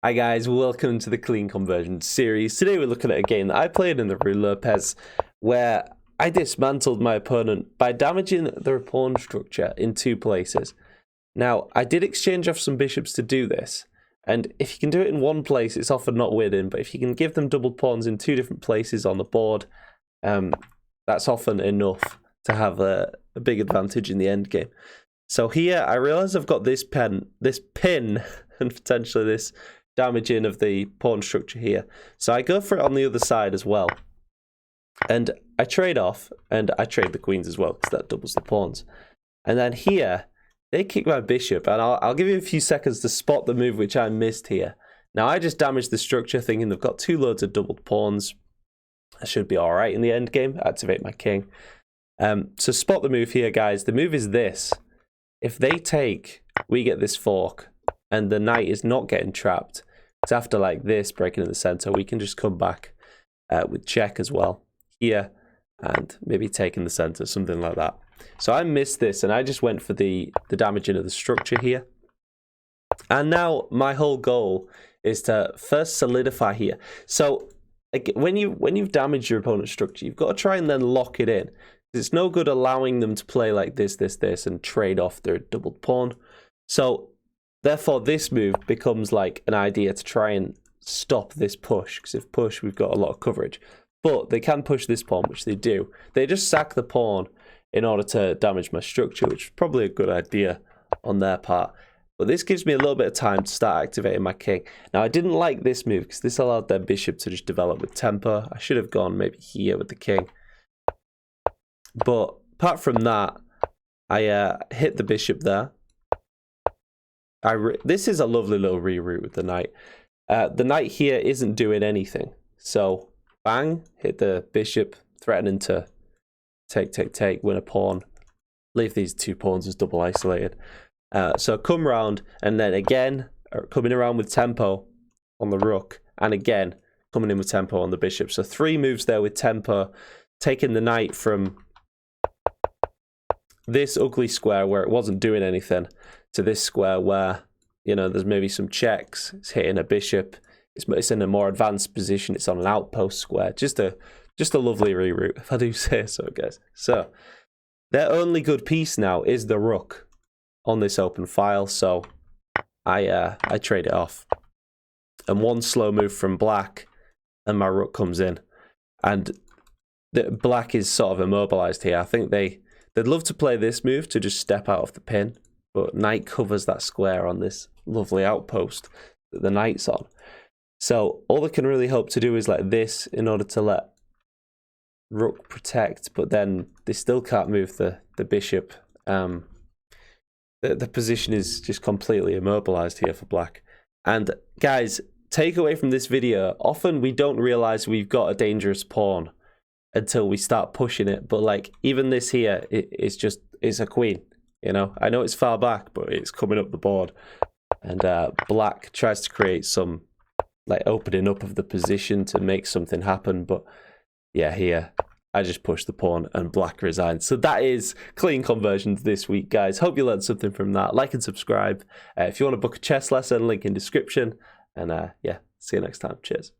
Hi guys, welcome to the Clean Conversion series. Today we're looking at a game that I played in the Ruy Lopez where I dismantled my opponent by damaging their pawn structure in two places. Now, I did exchange off some bishops to do this, and if you can do it in one place, it's often not winning, but if you can give them double pawns in two different places on the board, that's often enough to have a big advantage in the end game. So here, I realise I've got this pin, and potentially this damaging of the pawn structure here. So I go for it on the other side as well. And I trade off, and I trade the queens as well, because that doubles the pawns. And then here, they kick my bishop, and I'll give you a few seconds to spot the move which I missed here. Now, I just damaged the structure, thinking they've got two loads of doubled pawns. I should be all right in the end game. Activate my king. So spot the move here, guys. The move is this. If they take, we get this fork, and the knight is not getting trapped. It's after like this, breaking in the center, we can just come back with check as well here, and maybe taking the center, something like that. So I missed this, and I just went for the damaging of the structure here. And now my whole goal is to first solidify here. So when you've damaged your opponent's structure, you've got to try and then lock it in. It's no good allowing them to play like this, and trade off their doubled pawn. So therefore, this move becomes like an idea to try and stop this push, because if push, we've got a lot of coverage. But they can push this pawn, which they do. They just sack the pawn in order to damage my structure, which is probably a good idea on their part. But this gives me a little bit of time to start activating my king. Now, I didn't like this move, because this allowed their bishop to just develop with tempo. I should have gone maybe here with the king. But apart from that, I hit the bishop there. This is a lovely little reroute with the knight. The knight here isn't doing anything. So, bang, hit the bishop, threatening to take, win a pawn. Leave these two pawns as double isolated. So come round, and then again, coming around with tempo on the rook, and again, coming in with tempo on the bishop. So three moves there with tempo, taking the knight from this ugly square where it wasn't doing anything to this square where, you know, there's maybe some checks. It's hitting a bishop. It's in a more advanced position. It's on an outpost square. Just a lovely reroute, if I do say so, guys. So their only good piece now is the rook on this open file. So I trade it off. And one slow move from black, and my rook comes in. And the black is sort of immobilized here. I think they'd love to play this move to just step out of the pin, but knight covers that square on this lovely outpost that the knight's on. So all they can really hope to do is like this in order to let rook protect, but then they still can't move the bishop. The position is just completely immobilized here for black. And guys, take away from this video, often we don't realize we've got a dangerous pawn until we start pushing it. But like even this here, it's a queen. You know, I know it's far back, but it's coming up the board. And black tries to create some like opening up of the position to make something happen. But yeah, here I just pushed the pawn and black resigns. So that is Clean Conversions this week, guys. Hope you learned something from that. Like and subscribe. If you want to book a chess lesson, link in description. And yeah, see you next time. Cheers.